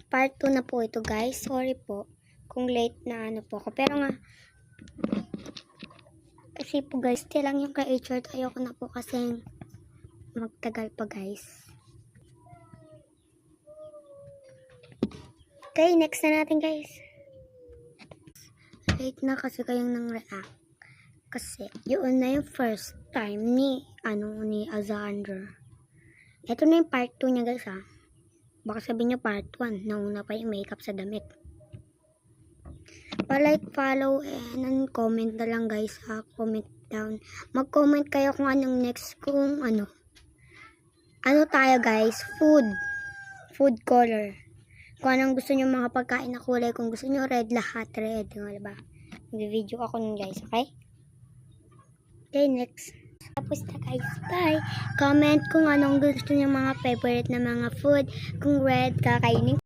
part 2 na po ito guys. Sorry po kung late na ano po ako. Pero nga, kasi po guys, lang yung kay Richard. Ayoko na po kasi magtagal pa guys. Okay, next na natin guys. Late na kasi kayong nang react. Kasi yun na yung first time ni Azander. Ito na yung part 2 niya guys ha. Baka sabihin niyo part 1. Nauna pa yung makeup sa damit. Pa-like, follow, and comment na lang guys ha. Comment down. Mag-comment kayo kung anong next kung ano. Ano tayo guys? Food color. Kung anong gusto niyo mga pagkain na kulay. Kung gusto niyo red, lahat red. Diba? Mag-video ako nun guys. Okay? Okay, next. Tapos na guys, bye! Comment kung anong gusto niyo mga favorite na mga food. Kung red, kakainin